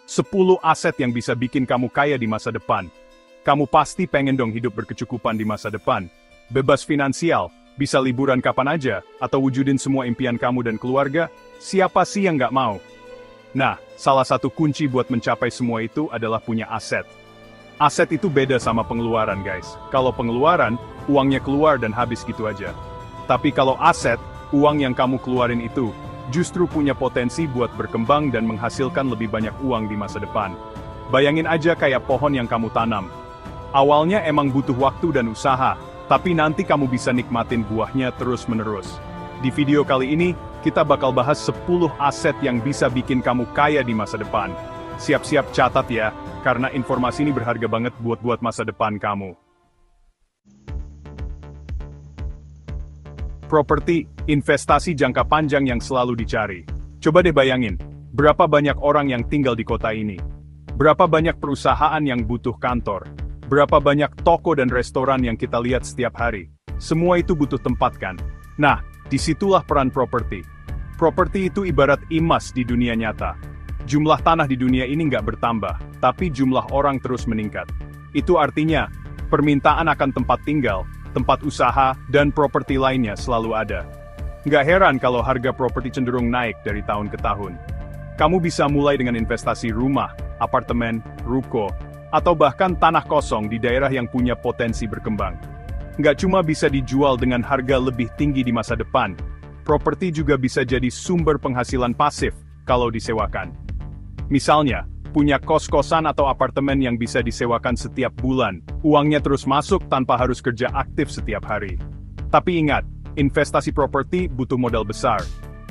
10 aset yang bisa bikin kamu kaya di masa depan. Kamu pasti pengen dong hidup berkecukupan di masa depan. Bebas finansial, bisa liburan kapan aja, atau wujudin semua impian kamu dan keluarga, siapa sih yang nggak mau? Nah, salah satu kunci buat mencapai semua itu adalah punya aset. Aset itu beda sama pengeluaran guys. Kalau pengeluaran, uangnya keluar dan habis gitu aja. Tapi kalau aset, uang yang kamu keluarin itu, justru punya potensi buat berkembang dan menghasilkan lebih banyak uang di masa depan. Bayangin aja kayak pohon yang kamu tanam. Awalnya emang butuh waktu dan usaha, tapi nanti kamu bisa nikmatin buahnya terus-menerus. Di video kali ini, kita bakal bahas 10 aset yang bisa bikin kamu kaya di masa depan. Siap-siap catat ya, karena informasi ini berharga banget buat masa depan kamu. Properti, investasi jangka panjang yang selalu dicari. Coba deh bayangin, berapa banyak orang yang tinggal di kota ini? Berapa banyak perusahaan yang butuh kantor? Berapa banyak toko dan restoran yang kita lihat setiap hari? Semua itu butuh tempat kan? Nah, disitulah peran properti. Properti itu ibarat emas di dunia nyata. Jumlah tanah di dunia ini nggak bertambah, tapi jumlah orang terus meningkat. Itu artinya, permintaan akan tempat tinggal, tempat usaha, dan properti lainnya selalu ada. Nggak heran kalau harga properti cenderung naik dari tahun ke tahun. Kamu bisa mulai dengan investasi rumah, apartemen, ruko, atau bahkan tanah kosong di daerah yang punya potensi berkembang. Nggak cuma bisa dijual dengan harga lebih tinggi di masa depan, properti juga bisa jadi sumber penghasilan pasif kalau disewakan. Misalnya, punya kos-kosan atau apartemen yang bisa disewakan setiap bulan, uangnya terus masuk tanpa harus kerja aktif setiap hari. Tapi ingat, investasi properti butuh modal besar.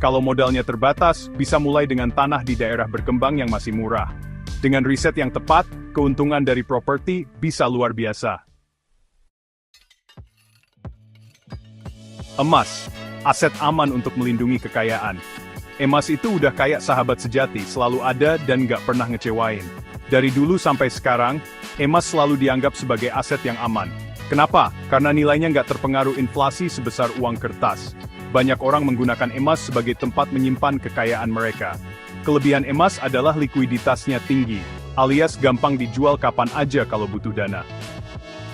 Kalau modalnya terbatas, bisa mulai dengan tanah di daerah berkembang yang masih murah. Dengan riset yang tepat, keuntungan dari properti bisa luar biasa. Emas, aset aman untuk melindungi kekayaan. Emas itu udah kayak sahabat sejati, selalu ada dan nggak pernah ngecewain. Dari dulu sampai sekarang, emas selalu dianggap sebagai aset yang aman. Kenapa? Karena nilainya nggak terpengaruh inflasi sebesar uang kertas. Banyak orang menggunakan emas sebagai tempat menyimpan kekayaan mereka. Kelebihan emas adalah likuiditasnya tinggi, alias gampang dijual kapan aja kalau butuh dana.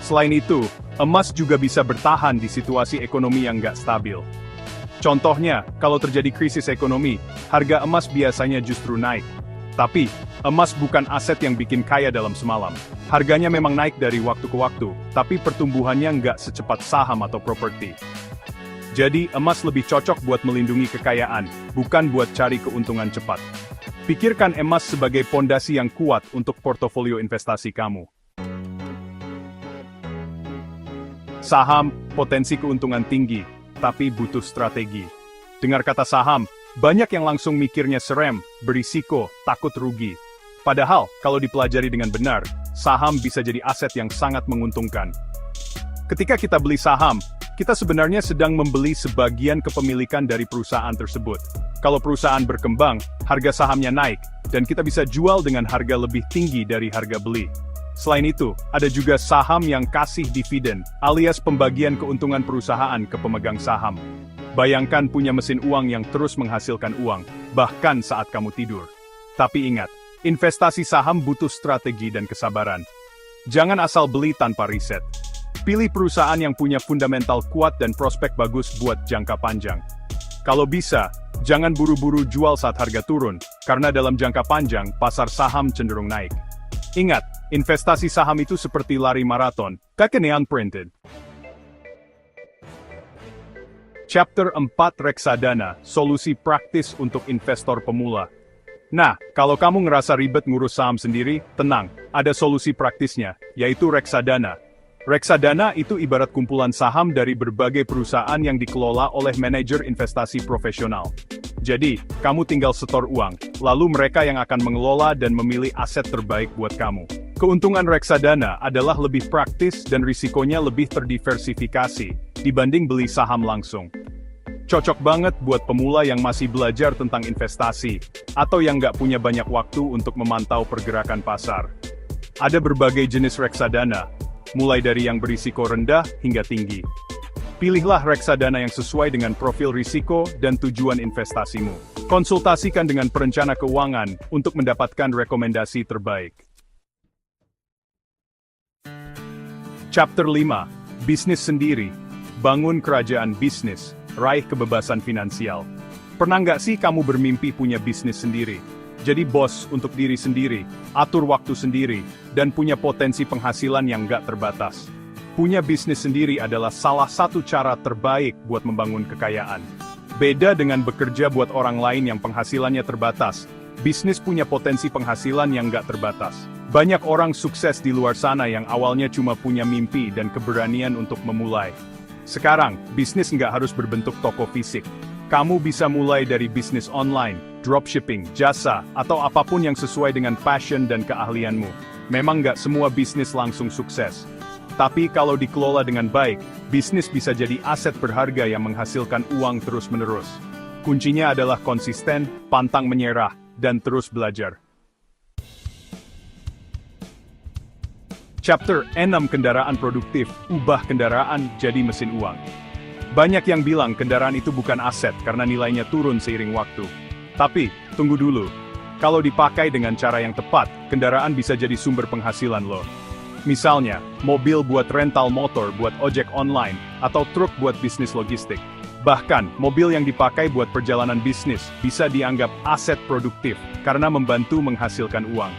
Selain itu, emas juga bisa bertahan di situasi ekonomi yang nggak stabil. Contohnya, kalau terjadi krisis ekonomi, harga emas biasanya justru naik. Tapi, emas bukan aset yang bikin kaya dalam semalam. Harganya memang naik dari waktu ke waktu, tapi pertumbuhannya nggak secepat saham atau properti. Jadi, emas lebih cocok buat melindungi kekayaan, bukan buat cari keuntungan cepat. Pikirkan emas sebagai pondasi yang kuat untuk portofolio investasi kamu. Saham, potensi keuntungan tinggi, tapi butuh strategi. Dengar kata saham, banyak yang langsung mikirnya serem, berisiko, takut rugi. Padahal, kalau dipelajari dengan benar, saham bisa jadi aset yang sangat menguntungkan. Ketika kita beli saham, kita sebenarnya sedang membeli sebagian kepemilikan dari perusahaan tersebut. Kalau perusahaan berkembang, harga sahamnya naik, dan kita bisa jual dengan harga lebih tinggi dari harga beli. Selain itu, ada juga saham yang kasih dividen, alias pembagian keuntungan perusahaan ke pemegang saham. Bayangkan punya mesin uang yang terus menghasilkan uang, bahkan saat kamu tidur. Tapi ingat, investasi saham butuh strategi dan kesabaran. Jangan asal beli tanpa riset. Pilih perusahaan yang punya fundamental kuat dan prospek bagus buat jangka panjang. Kalau bisa, jangan buru-buru jual saat harga turun, karena dalam jangka panjang, pasar saham cenderung naik. Ingat, investasi saham itu seperti lari maraton, kakeknya unprinted. Chapter 4 Reksadana, solusi praktis untuk investor pemula. Nah, kalau kamu ngerasa ribet ngurus saham sendiri, tenang, ada solusi praktisnya, yaitu reksadana. Reksadana itu ibarat kumpulan saham dari berbagai perusahaan yang dikelola oleh manajer investasi profesional. Jadi, kamu tinggal setor uang, lalu mereka yang akan mengelola dan memilih aset terbaik buat kamu. Keuntungan reksadana adalah lebih praktis dan risikonya lebih terdiversifikasi dibanding beli saham langsung. Cocok banget buat pemula yang masih belajar tentang investasi, atau yang nggak punya banyak waktu untuk memantau pergerakan pasar. Ada berbagai jenis reksadana, mulai dari yang berisiko rendah hingga tinggi. Pilihlah reksadana yang sesuai dengan profil risiko dan tujuan investasimu. Konsultasikan dengan perencana keuangan untuk mendapatkan rekomendasi terbaik. Chapter 5. Bisnis sendiri. Bangun kerajaan bisnis. Raih kebebasan finansial. Pernah nggak sih kamu bermimpi punya bisnis sendiri? Jadi bos untuk diri sendiri, atur waktu sendiri, dan punya potensi penghasilan yang nggak terbatas. Punya bisnis sendiri adalah salah satu cara terbaik buat membangun kekayaan. Beda dengan bekerja buat orang lain yang penghasilannya terbatas, bisnis punya potensi penghasilan yang nggak terbatas. Banyak orang sukses di luar sana yang awalnya cuma punya mimpi dan keberanian untuk memulai. Sekarang, bisnis nggak harus berbentuk toko fisik. Kamu bisa mulai dari bisnis online, dropshipping, jasa, atau apapun yang sesuai dengan passion dan keahlianmu. Memang nggak semua bisnis langsung sukses. Tapi kalau dikelola dengan baik, bisnis bisa jadi aset berharga yang menghasilkan uang terus-menerus. Kuncinya adalah konsisten, pantang menyerah, dan terus belajar. Chapter 6. Kendaraan produktif. Ubah kendaraan jadi mesin uang. Banyak yang bilang kendaraan itu bukan aset karena nilainya turun seiring waktu. Tapi, tunggu dulu. Kalau dipakai dengan cara yang tepat, kendaraan bisa jadi sumber penghasilan loh. Misalnya, mobil buat rental motor buat ojek online, atau truk buat bisnis logistik. Bahkan, mobil yang dipakai buat perjalanan bisnis bisa dianggap aset produktif karena membantu menghasilkan uang.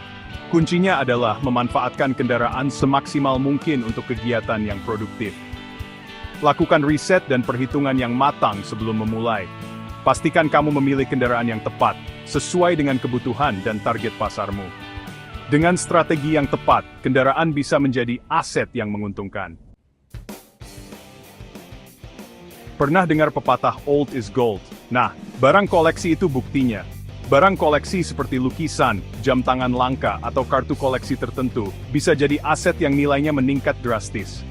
Kuncinya adalah memanfaatkan kendaraan semaksimal mungkin untuk kegiatan yang produktif. Lakukan riset dan perhitungan yang matang sebelum memulai. Pastikan kamu memilih kendaraan yang tepat, sesuai dengan kebutuhan dan target pasarmu. Dengan strategi yang tepat, kendaraan bisa menjadi aset yang menguntungkan. Pernah dengar pepatah old is gold? Nah, barang koleksi itu buktinya. Barang koleksi seperti lukisan, jam tangan langka, atau kartu koleksi tertentu, bisa jadi aset yang nilainya meningkat drastis.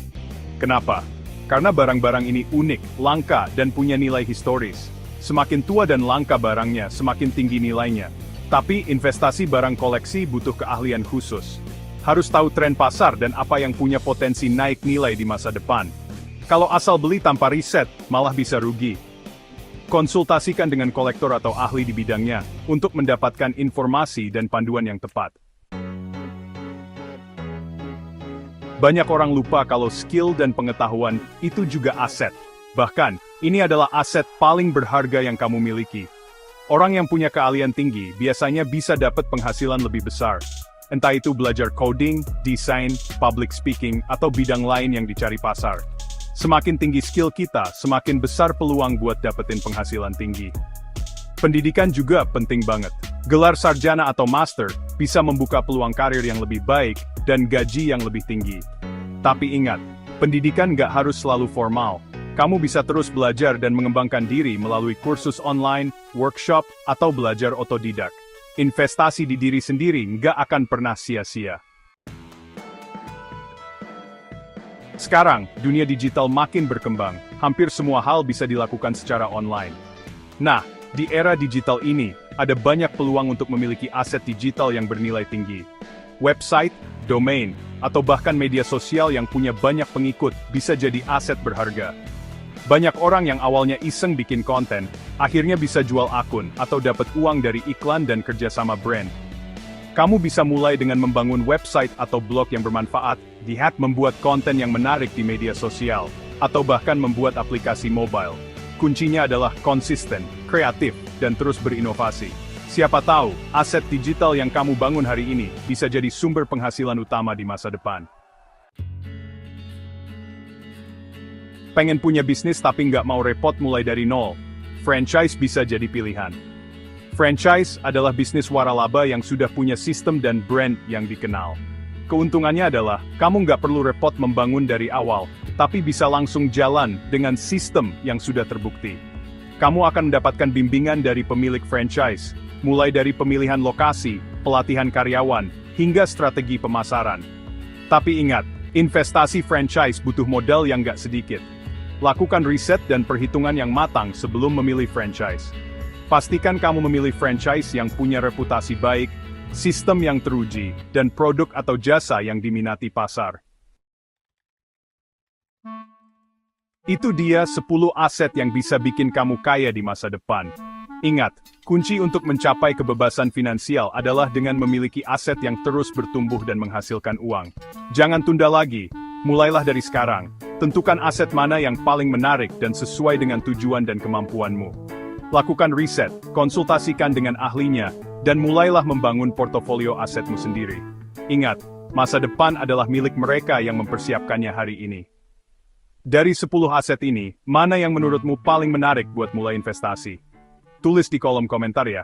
Kenapa? Karena barang-barang ini unik, langka, dan punya nilai historis. Semakin tua dan langka barangnya, semakin tinggi nilainya. Tapi investasi barang koleksi butuh keahlian khusus. Harus tahu tren pasar dan apa yang punya potensi naik nilai di masa depan. Kalau asal beli tanpa riset, malah bisa rugi. Konsultasikan dengan kolektor atau ahli di bidangnya, untuk mendapatkan informasi dan panduan yang tepat. Banyak orang lupa kalau skill dan pengetahuan itu juga aset. Bahkan, ini adalah aset paling berharga yang kamu miliki. Orang yang punya keahlian tinggi biasanya bisa dapat penghasilan lebih besar. Entah itu belajar coding, desain, public speaking, atau bidang lain yang dicari pasar. Semakin tinggi skill kita, semakin besar peluang buat dapetin penghasilan tinggi. Pendidikan juga penting banget. Gelar sarjana atau master bisa membuka peluang karir yang lebih baik dan gaji yang lebih tinggi. Tapi ingat, pendidikan nggak harus selalu formal. Kamu bisa terus belajar dan mengembangkan diri melalui kursus online, workshop, atau belajar otodidak. Investasi di diri sendiri nggak akan pernah sia-sia. Sekarang, dunia digital makin berkembang. Hampir semua hal bisa dilakukan secara online. Nah, di era digital ini, ada banyak peluang untuk memiliki aset digital yang bernilai tinggi. Website, domain, atau bahkan media sosial yang punya banyak pengikut bisa jadi aset berharga. Banyak orang yang awalnya iseng bikin konten, akhirnya bisa jual akun atau dapat uang dari iklan dan kerjasama brand. Kamu bisa mulai dengan membangun website atau blog yang bermanfaat, membuat konten yang menarik di media sosial, atau bahkan membuat aplikasi mobile. Kuncinya adalah konsisten, kreatif, dan terus berinovasi. Siapa tahu, aset digital yang kamu bangun hari ini bisa jadi sumber penghasilan utama di masa depan. Pengen punya bisnis tapi nggak mau repot mulai dari nol? Franchise bisa jadi pilihan. Franchise adalah bisnis waralaba yang sudah punya sistem dan brand yang dikenal. Keuntungannya adalah, kamu nggak perlu repot membangun dari awal, tapi bisa langsung jalan dengan sistem yang sudah terbukti. Kamu akan mendapatkan bimbingan dari pemilik franchise, mulai dari pemilihan lokasi, pelatihan karyawan, hingga strategi pemasaran. Tapi ingat, investasi franchise butuh modal yang nggak sedikit. Lakukan riset dan perhitungan yang matang sebelum memilih franchise. Pastikan kamu memilih franchise yang punya reputasi baik, sistem yang teruji, dan produk atau jasa yang diminati pasar. Itu dia 10 aset yang bisa bikin kamu kaya di masa depan. Ingat, kunci untuk mencapai kebebasan finansial adalah dengan memiliki aset yang terus bertumbuh dan menghasilkan uang. Jangan tunda lagi, mulailah dari sekarang. Tentukan aset mana yang paling menarik dan sesuai dengan tujuan dan kemampuanmu. Lakukan riset, konsultasikan dengan ahlinya, dan mulailah membangun portofolio asetmu sendiri. Ingat, masa depan adalah milik mereka yang mempersiapkannya hari ini. Dari 10 aset ini, mana yang menurutmu paling menarik buat mulai investasi? Tulis di kolom komentar ya.